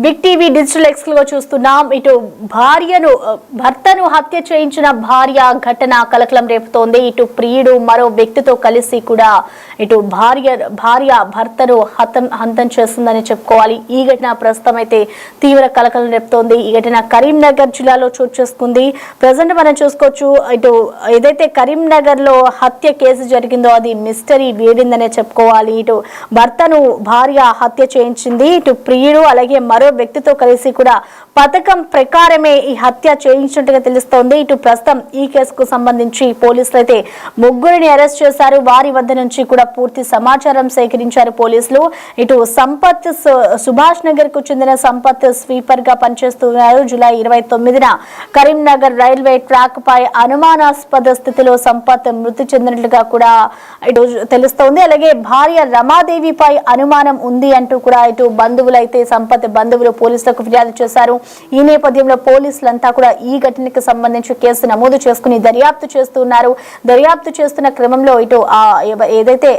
Big TV digital exclusive చూస్తున్నాం. ఇటు భర్తను హత్య చేయించిన భార్య ఘటన కలకలం రేపుతోంది. ఇటు ప్రియుడు మరో వ్యక్తితో కలిసి కూడా ఇటు భార్య భర్తను హంతం చేస్తుందని చెప్పుకోవాలి. ఈ ఘటన ప్రస్తుతం అయితే తీవ్ర కలకలం రేపుతోంది. ఈ ఘటన కరీంనగర్ జిల్లాలో చోటు చేసుకుంది. ప్రజెంట్ మనం చూసుకోవచ్చు, ఇటు ఏదైతే కరీంనగర్ లో హత్య కేసు జరిగిందో అది మిస్టరీ వీడిందనే చెప్పుకోవాలి. ఇటు భర్తను భార్య హత్య చేయించింది. ఇటు ప్రియుడు అలాగే మరో వ్యక్తితో కలిసి కూడా పథకం ప్రకారమే ఈ హత్య చేయించినట్టుగా తెలుస్తోంది. ఇటు ప్రస్తుతం ఈ కేసుకు సంబంధించి పోలీసులు అయితే ముగ్గురిని అరెస్ట్ చేశారు. వారి వద్ద నుంచి కూడా పూర్తి సమాచారం సేకరించారు పోలీసులు. ఇటు సంపత్ సుభాష్ నగర్ కు చెందిన సంపత్ స్వీపర్ గా పనిచేస్తున్నారు. జూలై 29న కరీంనగర్ రైల్వే ట్రాక్ పై అనుమానాస్పద స్థితిలో సంపత్ మృతి చెందినట్లుగా కూడా ఇటు తెలుస్తోంది. అలాగే భార్య రమాదేవిపై అనుమానం ఉంది అంటూ కూడా ఇటు బంధువులైతే సంపత్ బంధువులు పోలీసులకు ఫిర్యాదు చేశారు. ఈ నేపథ్యంలో పోలీసులంతా కూడా ఈ ఘటనకు సంబంధించి కేసు నమోదు చేసుకుని దర్యాప్తు చేస్తున్నారు. దర్యాప్తు చేస్తున్న క్రమంలో ఇటు ఏదైతే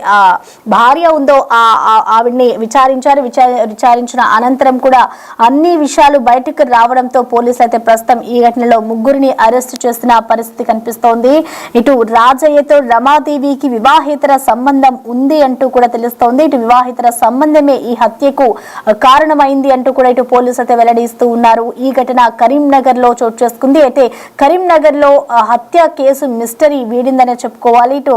భార్య ఉందో ఆవిడ్ని విచారించిన అనంతరం కూడా అన్ని విషయాలు బయటకు రావడంతో పోలీసులు అయితే ప్రస్తుతం ఈ ఘటనలో ముగ్గురిని అరెస్టు చేస్తున్న పరిస్థితి కనిపిస్తోంది. ఇటు రాజయ్యతో రమాదేవికి వివాహేతర సంబంధం ఉంది అంటూ కూడా తెలుస్తోంది. ఇటు వివాహేతర సంబంధమే ఈ హత్యకు కారణమైంది అంటూ కూడా ఇటు పోలీసులు అయితే వెల్లడిస్తూ ఉన్నారు. ఈ ఘటన కరీంనగర్ లో చోటు చేసుకుంది. అయితే కరీంనగర్ లో హత్య కేసు మిస్టరీ వీడిందనే చెప్పుకోవాలి. ఇటు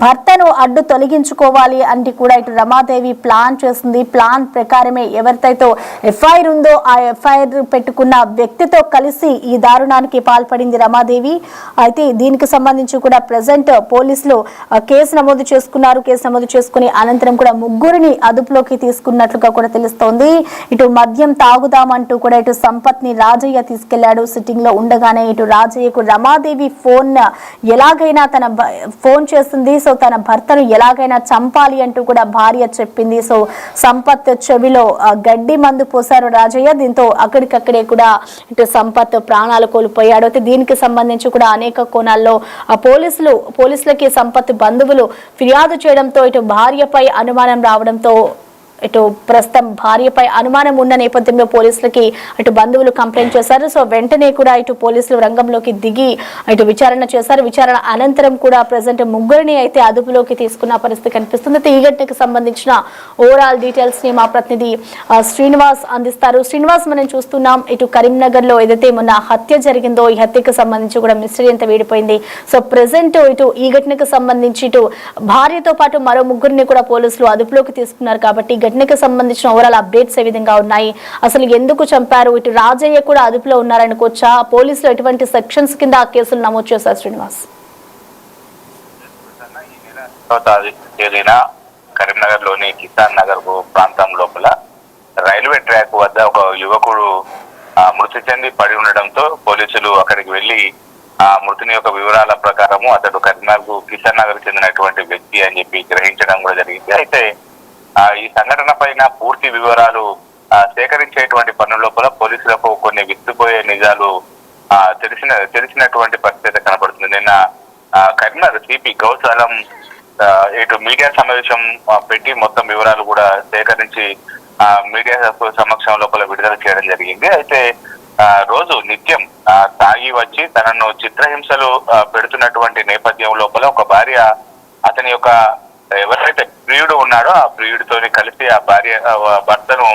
భర్తను అడ్డు తొలగించుకోవాలి అంటే కూడా ఇటు రమాదేవి ప్లాన్ చేసింది. ప్లాన్ ప్రకారమే ఎవరితో ఎఫ్ఐఆర్ ఉందో ఆ ఎఫ్ఐఆర్ పెట్టుకున్న వ్యక్తితో కలిసి ఈ దారుణానికి పాల్పడింది రమాదేవి. అయితే దీనికి సంబంధించి కూడా ప్రెసెంట్ పోలీసులు కేసు నమోదు చేసుకున్నారు. కేసు నమోదు చేసుకుని అనంతరం కూడా ముగ్గురిని అదుపులోకి తీసుకున్నట్లుగా కూడా తెలుస్తోంది. ఇటు మద్యం తాగుదామంటూ కూడా ఇటు సంపత్ ని రాజయ్య తీసుకెళ్లాడు. సిట్టింగ్ లో ఉండగానే ఇటు రాజయ్యకు రమాదేవి ఎలాగైనా తన ఫోన్ చేస్తుంది. సో తన భర్తను ఎలాగైనా చంపాలి అంటూ కూడా భార్య చెప్పింది. సో సంపత్ చెవిలో గడ్డి మందు పోశారు రాజయ్య. దీంతో అక్కడికక్కడే కూడా ఇటు సంపత్ ప్రాణాలు కోల్పోయాడు. అయితే దీనికి సంబంధించి కూడా అనేక కోణాల్లో పోలీసులకి సంపత్ బంధువులు ఫిర్యాదు చేయడంతో ఇటు భార్యపై అనుమానం రావడంతో ఇటు ప్రస్తుతం భార్యపై అనుమానం ఉన్న నేపథ్యంలో పోలీసులకి ఇటు బంధువులు కంప్లైంట్ చేశారు. సో వెంటనే కూడా ఇటు పోలీసులు రంగంలోకి దిగి ఇటు విచారణ చేశారు. విచారణ అనంతరం కూడా ప్రజెంట్ ముగ్గురిని అయితే అదుపులోకి తీసుకున్న పరిస్థితి కనిపిస్తుంది. ఈ ఘటనకు సంబంధించిన ఓవరాల్ డీటెయిల్స్ ని మా ప్రతినిధి శ్రీనివాస్ అందిస్తారు. శ్రీనివాస్, మనం చూస్తున్నాం ఇటు కరీంనగర్ లో ఏదైతే మొన్న హత్య జరిగిందో ఈ హత్యకు సంబంధించి కూడా మిస్టరీ అంతా వీడిపోయింది. సో ప్రెసెంట్ ఇటు ఈ ఘటనకు సంబంధించి ఇటు భార్యతో పాటు మరో ముగ్గురిని కూడా పోలీసులు అదుపులోకి తీసుకున్నారు. కాబట్టి ఘటనకు సంబంధించిన ఓవరాల్ అప్డేట్స్ ఏ విధంగా ఉన్నాయి, అసలు ఎందుకు చంపారు, ఇటు రాజయ్య కూడా అదుపులో ఉన్నారనుకోవచ్చా, పోలీసులు ఎటువంటి సెక్షన్స్ కింద ఆ కేసులు నమోదు చేశారు? శ్రీనివాస్, కరీంనగర్ లోని కిసాన్ నగర్ ప్రాంతం లోపల రైల్వే ట్రాక్ వద్ద ఒక యువకుడు మృతి చెంది పడి ఉండడంతో పోలీసులు అక్కడికి వెళ్లి ఆ మృతుని యొక్క వివరాల ప్రకారము అతడు కరీంనగర్ కిసాన్ నగర్ చెందినటువంటి వ్యక్తి అని చెప్పి గ్రహించడం కూడా జరిగింది. అయితే ఈ సంఘటన పైన పూర్తి వివరాలు సేకరించేటువంటి పనుల లోపల పోలీసులకు కొన్ని విస్తుపోయే నిజాలు తెలిసినటువంటి పరిస్థితి కనబడుతుంది. నిన్న కరీంనగర్ సిపి గౌసాలం ఇటు మీడియా సమావేశం పెట్టి మొత్తం వివరాలు కూడా సేకరించి మీడియా సమక్షం లోపల విడుదల చేయడం జరిగింది. అయితే రోజు నిత్యం తాగి వచ్చి తనను చిత్రహింసలు పెడుతున్నటువంటి నేపథ్యం లోపల ఒక భార్య అతని యొక్క ఎవరైతే ప్రియుడు ఉన్నాడో ఆ ప్రియుడితోని కలిసి ఆ భర్తను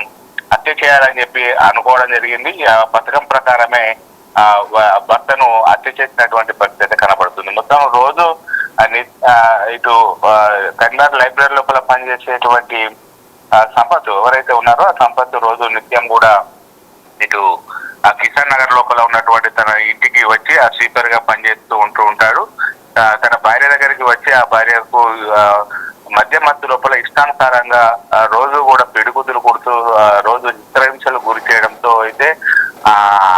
హత్య చేయాలని చెప్పి అనుకోవడం జరిగింది. ఆ పథకం ప్రకారమే భర్తను హత్య చేసినటువంటి పరిస్థితి కనబడుతుంది. మొత్తం రోజు ఇటు కరీంనగర్ లైబ్రరీ లోపల పనిచేసేటువంటి సంపత్ ఎవరైతే ఉన్నారో ఆ సంపత్ రోజు నిత్యం కూడా ఇటు ఆ కిసాన్ నగర్ లోపల ఉన్నటువంటి తన ఇంటికి వచ్చి ఆ స్వీపర్ గా పనిచేస్తూ ఉంటాడు. తన భార్య దగ్గరికి వచ్చి ఆ భార్యకు మధ్య లోపల ఇష్టానుసారంగా రోజు కూడా పిడుగుదులు కొడుతూ రోజు చిత్రహింసలు గురి చేయడంతో అయితే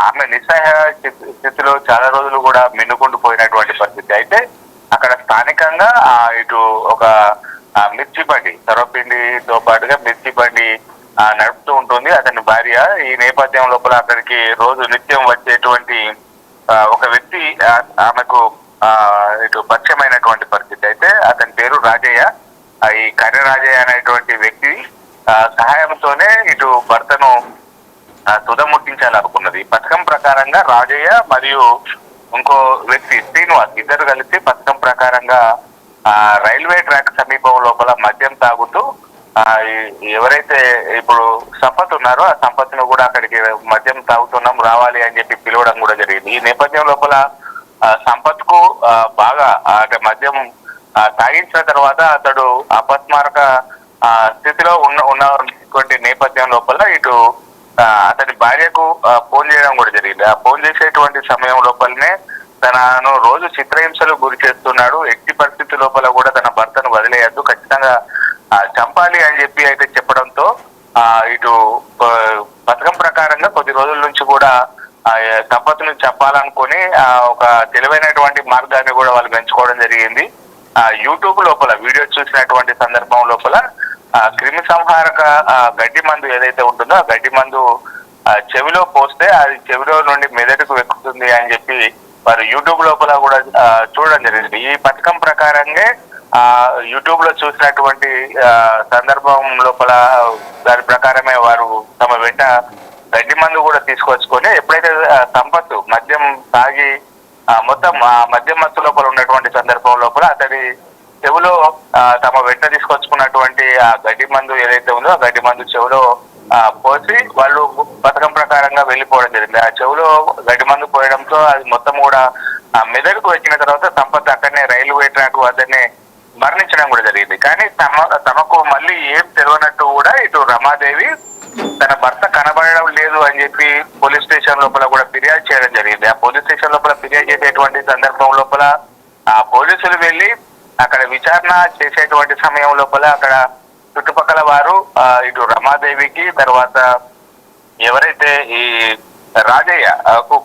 ఆమె నిస్సహాయ స్థితిలో చాలా రోజులు కూడా మిన్నుకుంటూ పోయినటువంటి పరిస్థితి. అయితే అక్కడ స్థానికంగా ఇటు ఒక మిర్చి బండి సర్వపిండితో పాటుగా మిర్చి బండి నడుపుతూ ఉంటుంది అతని భార్య. ఈ నేపథ్యం లోపల అక్కడికి రోజు నిత్యం వచ్చేటువంటి ఒక వ్యక్తి ఆమెకు ఇటు పరిచయమైనటువంటి పరిస్థితి. అయితే అతని పేరు రాజయ్య. ఈ కర్ర రాజయ్య అనేటువంటి వ్యక్తి సహాయంతోనే ఇటు భర్తను సాగించాలనుకున్నది. ఈ పథకం ప్రకారంగా రాజయ్య మరియు ఇంకో వ్యక్తి శ్రీనివాస్ ఇద్దరు కలిసి పథకం ప్రకారంగా రైల్వే ట్రాక్ సమీపం లోపల మద్యం తాగుతూ ఎవరైతే ఇప్పుడు సంపత్ ఉన్నారో ఆ సంపత్ను కూడా అక్కడికి మద్యం తాగుతున్నాం రావాలి అని చెప్పి పిలవడం కూడా జరిగింది. ఈ నేపథ్యం లోపల సంపత్ కు బాగా అంటే మద్యం తాగించిన తర్వాత అతడు అపస్మారక స్థితిలో ఉన్నటువంటి నేపథ్యం లోపల ఇటు అతని భార్యకు ఫోన్ చేయడం కూడా జరిగింది. ఆ ఫోన్ చేసేటువంటి సమయం లోపలనే తనను రోజు చిత్రహింసలు గురి చేస్తున్నాడు, ఎట్టి పరిస్థితి లోపల కూడా తన భర్తను వదిలేయద్దు, ఖచ్చితంగా చంపాలి అని చెప్పి అయితే చెప్పడంతో ఇటు పథకం ప్రకారంగా కొద్ది రోజుల నుంచి కూడా సంపత్తును చంపాలనుకుని ఒక తెలివైనటువంటి మార్గాన్ని కూడా వాళ్ళు పెంచుకోవడం జరిగింది. యూట్యూబ్ లోపల వీడియో చూసినటువంటి సందర్భం లోపల క్రిమి సంహారక గడ్డి మందు ఏదైతే ఉంటుందో ఆ గడ్డి మందు చెవిలో పోస్తే అది చెవిలో నుండి మెదడుకు ఎక్కుతుంది అని చెప్పి వారు యూట్యూబ్ లోపల కూడా చూడడం జరిగింది. ఈ పథకం ప్రకారంగా యూట్యూబ్ లో చూసినటువంటి సందర్భం లోపల దాని ప్రకారమే వారు తమ వెంట గడ్డి మందు కూడా తీసుకొచ్చుకొని ఎప్పుడైతే సంపత్తు మద్యం తాగి మొత్తం మద్యం మత్తు లోపల ఉన్నటువంటి సందర్భం లోపల అతడి చెవులో తమ వెంట తీసుకొచ్చుకున్నటువంటి ఆ గడ్డి మందు ఏదైతే ఉందో ఆ గడ్డి మందు చెవులో పోసి వాళ్ళు పథకం ప్రకారంగా వెళ్ళిపోవడం జరిగింది. ఆ చెవులో గడ్డి మందు పోయడంతో అది మొత్తం కూడా మెదడుకు వచ్చిన తర్వాత సంపత్ అక్కడనే రైల్వే ట్రాక్ వద్దనే మరణించడం కూడా జరిగింది. కానీ తమకు మళ్ళీ ఏం తెలియనట్టు కూడా ఇటు రమాదేవి తన భర్త కనబడడం లేదు అని చెప్పి పోలీస్ స్టేషన్ లోపల కూడా ఫిర్యాదు చేయడం జరిగింది. ఆ పోలీస్ స్టేషన్ లోపల ఫిర్యాదు చేసేటువంటి సందర్భం లోపల ఆ పోలీసులు వెళ్లి అక్కడ విచారణ చేసేటువంటి సమయం లోపల అక్కడ చుట్టుపక్కల వారు ఇటు రమాదేవికి తర్వాత ఎవరైతే ఈ రాజయ్య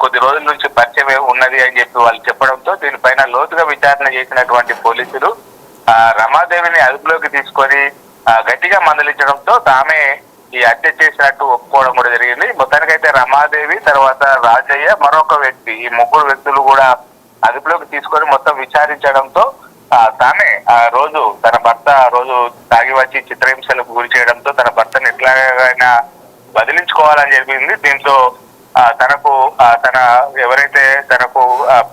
కొద్ది రోజుల నుంచి పరిచయం ఉన్నది అని చెప్పి వాళ్ళు చెప్పడంతో దీనిపైన లోతుగా విచారణ చేసినటువంటి పోలీసులు రమాదేవిని అదుపులోకి తీసుకొని గట్టిగా మందలించడంతో తామే ఈ హత్య చేసినట్టు ఒప్పుకోవడం కూడా జరిగింది. మొత్తానికైతే రమాదేవి తర్వాత రాజయ్య మరొక వ్యక్తి ఈ ముగ్గురు వ్యక్తులు కూడా అదుపులోకి తీసుకొని మొత్తం విచారించడంతో తానే ఆ రోజు తన భర్త రోజు తాగి వచ్చి చిత్రహింసలకు గురి చేయడంతో తన భర్తను ఎట్లాగైనా బదిలించుకోవాలని చెప్పింది. దీంతో తనకు తన ఎవరైతే తనకు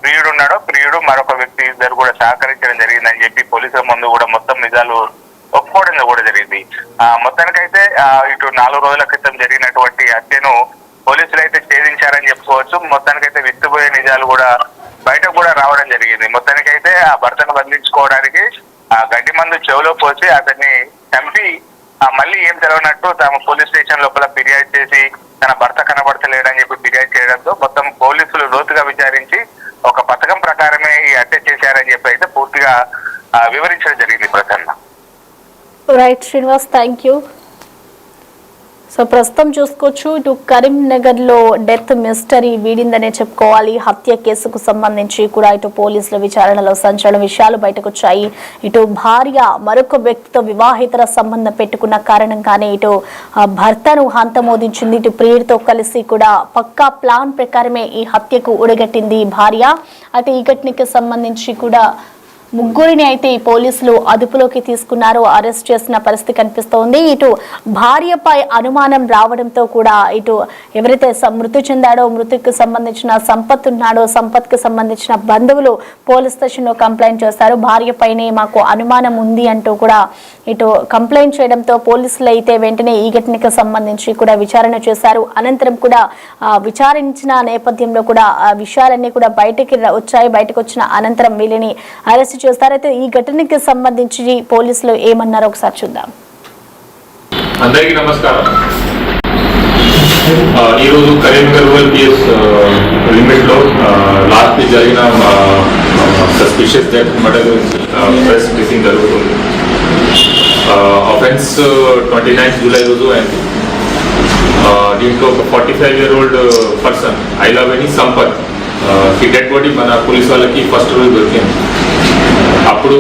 ప్రియుడు ఉన్నాడో ప్రియుడు మరొక వ్యక్తి ఇద్దరు కూడా సహకరించడం జరిగిందని చెప్పి పోలీసుల ముందు కూడా మొత్తం నిజాలు ఒప్పుకోవడం కూడా జరిగింది. మొత్తానికైతే ఇటు 4 రోజుల క్రితం జరిగినటువంటి హత్యను పోలీసులు అయితే ఛేదించారని చెప్పుకోవచ్చు. మొత్తానికైతే విస్తుపోయే నిజాలు కూడా బయటకు కూడా రావడం జరిగింది. మొత్తానికైతే ఆ భర్తను బంధించుకోవడానికి ఆ గడ్డి మందు చెవిలో పోసి అతన్ని చంపి మళ్ళీ ఏం తెలవనట్టు తమ పోలీస్ స్టేషన్ లోపల ఫిర్యాదు చేసి తన భర్త కనబడతలేడని చెప్పి ఫిర్యాదు చేయడంతో మొత్తం పోలీసులు లోతుగా విచారించి ఒక పథకం ప్రకారమే ఈ హత్య చేశారని చెప్పి అయితే పూర్తిగా వివరించడం జరిగింది. Prasanna. Right Srinivas, thank you. So ప్రస్తుతం చూసుకోవచ్చు ఇటు కరీంనగర్ లో డెత్ మిస్టరీ వీడిందనే చెప్పుకోవాలి. హత్య కేసుకు సంబంధించి కూడా ఇటు పోలీసుల విచారణలో సంచలన విషయాలు బయటకు వచ్చాయి. ఇటు భార్య మరొక వ్యక్తితో వివాహేతర సంబంధం పెట్టుకున్న కారణంగానే ఇటు భర్తను హంతమోదించింది. ఇటు ప్రియుడితో కలిసి కూడా పక్కా ప్లాన్ ప్రకారమే ఈ హత్యకు ఒడిగట్టింది భార్య. అయితే ఈ ఘటనకి సంబంధించి కూడా ముగ్గురిని అయితే ఈ పోలీసులు అదుపులోకి తీసుకున్నారు, అరెస్ట్ చేసిన పరిస్థితి కనిపిస్తోంది. ఇటు భార్యపై అనుమానం రావడంతో కూడా ఇటు ఎవరైతే మృతి చెందాడో మృతికి సంబంధించిన సంపత్ ఉన్నాడో సంపత్కి సంబంధించిన బంధువులు పోలీస్ స్టేషన్లో కంప్లైంట్ చేస్తారు. భార్యపైనే మాకు అనుమానం ఉంది అంటూ కూడా ఇటు కంప్లైంట్ చేయడంతో పోలీసులు అయితే వెంటనే ఈ ఘటనకు సంబంధించి కూడా విచారణ చేశారు. అనంతరం కూడా విచారించిన నేపథ్యంలో కూడా విషయాలన్నీ కూడా బయటకు వచ్చిన అనంతరం వీళ్ళని అరెస్ట్ చేస్తారైతే ఈ ఘటనకి సంబంధించి పోలీసులు ఏమన్నారో ఒకసారి చూద్దాం. అందరికీ నమస్కారం. ఈరోజు కరీంనగర్ రూరల్ పిఎస్ లిమిట్ లో లాస్ట్ జరిగిన సస్పిషియస్ డెత్ మర్డర్ గురించి ప్రెస్ బ్రీఫింగ్ జరుగుతుంది. ఆఫెన్స్ 29 జూలై రోజు అయింది. దీంట్లో ఒక 45-year-old పర్సన్ ఐలావేణి సంపత్ ఈ డెడ్ బాడీ మన పోలీస్ వాళ్ళకి ఫస్ట్ రోజు దొరికింది. అప్పుడు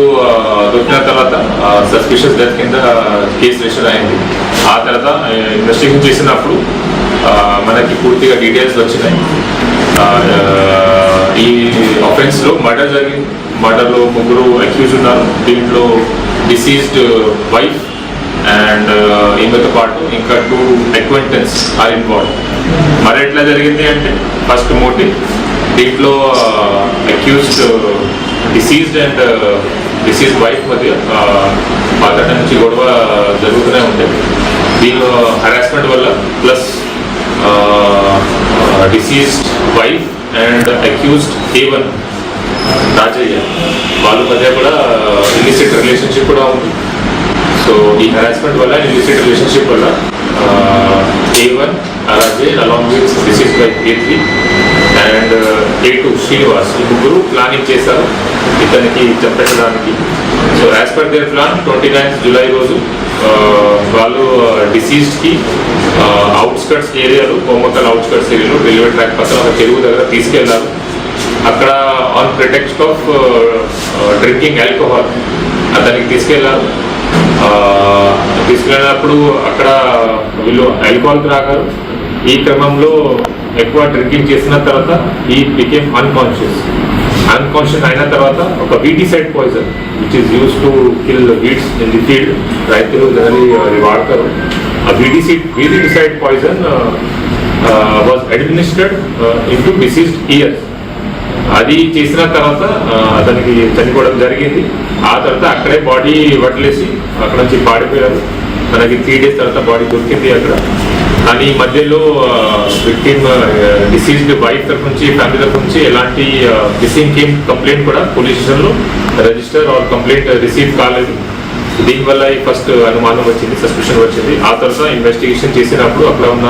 దొరికిన తర్వాత సస్పిషియస్ డెత్ కింద కేసు రిజిస్టర్ అయింది. ఆ తర్వాత ఇన్వెస్టిగేషన్ చేసినప్పుడు మనకి పూర్తిగా డీటెయిల్స్ వచ్చినాయి. ఈ ఆఫెన్స్లో మర్డర్ జరిగింది. మర్డర్లో 3 అక్యూజ్ ఉన్నారు. దీంట్లో డిసీజ్డ్ వైఫ్ అండ్ ఈమెతో పాటు ఇంకా 2 acquaintance ఆర్ ఇన్వాల్వ్. మరి ఎట్లా జరిగింది అంటే ఫస్ట్ మోటివ్ దీంట్లో accused deceased and deceased wife మధ్య పాత నుంచి గొడవ జరుగుతూనే ఉండేది. దీనిలో హరాస్మెంట్ వల్ల plus deceased wife and accused A1 Rajaiah వాళ్ళ మధ్య కూడా ఇల్లిసిట్ రిలేషన్షిప్ కూడా ఉంది. సో ఈ హరాస్మెంట్ వల్ల ఇల్లిసిట్ రిలేషన్షిప్ వల్ల A1 Rajayya along with deceased wife A3 and A2 Srinivas ఈ ముగ్గురు ప్లానింగ్ చేశారు ఇతనికి చంపేయడానికి. So as per their plan 29 July రోజు వాళ్ళు డిసీజ్డ్కి అవుట్స్కట్స్ ఏరియాలో కోమకల్ అవుట్స్కట్స్ ఏరియాలో రైల్వే ట్రాక్ పక్కన ఒక చెరువు దగ్గర తీసుకెళ్లారు. అక్కడ on pretext of drinking alcohol అతనికి తీసుకెళ్లారు. తీసుకెళ్ళినప్పుడు అక్కడ వీళ్ళు ఆల్కహాల్ త్రాగారు. ఈ క్రమంలో ఎక్కువ డ్రింకింగ్ చేసిన తర్వాత ఈ బికేమ్ అన్కాన్షియస్ అయిన తర్వాత ఒక weedicide poison which is use to kill weeds in the field, రైతులు జనరలీ అది వాడతారు. ఆ weedicide poison was administered into deceased ears. అది చేసిన తర్వాత అతనికి చనిపోవడం జరిగింది. ఆ తర్వాత అక్కడే బాడీ వదిలేసి అక్కడ నుంచి పాడిపోయారు. మనకి 3 days తర్వాత బాడీ దొరికింది అక్కడ. కానీ ఈ మధ్యలో విక్టిమ్ డిసీజ్డ్ వైఫ్ తరఫు నుంచి ఫ్యామిలీ తరఫు నుంచి ఎలాంటి మిస్సింగ్ కేమ్ కంప్లైంట్ కూడా పోలీస్ స్టేషన్లో రిజిస్టర్ ఆర్ కంప్లైంట్ రిసీవ్ కాలేదు. దీనివల్ల ఫస్ట్ అనుమానం వచ్చింది, సస్పిషన్ వచ్చింది. ఆ తర్వాత ఇన్వెస్టిగేషన్ చేసినప్పుడు అక్కడ ఉన్న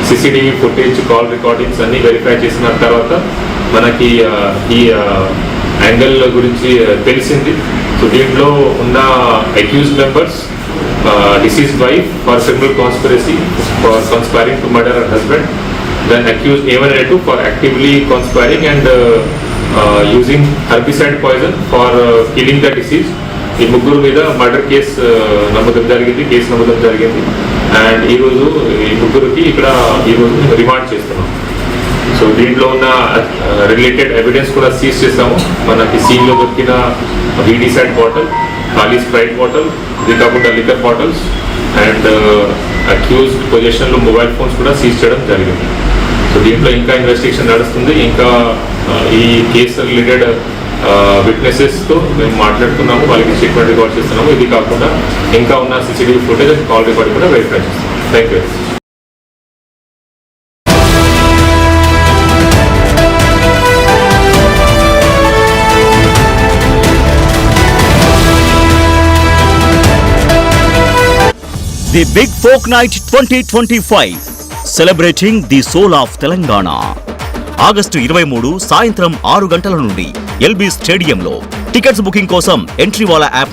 CCTV ఫుటేజ్, కాల్ రికార్డింగ్స్ అన్ని వెరిఫై చేసిన తర్వాత మనకి ఈ యాంగిల్ గురించి తెలిసింది. సో దీంట్లో ఉన్న accused members deceased wife for criminal conspiracy for conspiring to murder her husband, then accused A1 and A2 for actively conspiring and using herbicide poison for killing the deceased. ఈ ముగ్గురు మీద murder case నమోదు జరిగింది. And ఈరోజు ఈ ముగ్గురికి ఈరోజు remand చేస్తున్నాం. సో దీంట్లో ఉన్న రిలేటెడ్ ఎవిడెన్స్ కూడా సీజ్ చేస్తాము. మనకి సీన్లో దొరికిన వీడిసైడ్ బాటిల్, ఖాళీ స్ప్రైట్ బాటిల్, ఇది కాకుండా లిక్కర్ బాటిల్స్ అండ్ అక్యూజ్డ్ పొజిషన్లో మొబైల్ ఫోన్స్ కూడా సీజ్ చేయడం జరిగింది. సో దీంట్లో ఇంకా ఇన్వెస్టిగేషన్ నడుస్తుంది. ఇంకా ఈ కేసు రిలేటెడ్ విట్నెసెస్తో మేము మాట్లాడుతున్నాము, వాళ్ళకి స్టేట్మెంట్ రికార్డ్ చేస్తున్నాము. ఇది కాకుండా ఇంకా ఉన్న CCTV footage and call record కూడా వెరిఫై చేస్తాము. Thank you. The Big Folk Night 2025 celebrating the soul of Telangana. August 23 సాయంత్రం 6 గంటల నుండి LB స్టేడియంలో. టికెట్స్ బుకింగ్ కోసం ఎంట్రీవాలా యాప్ను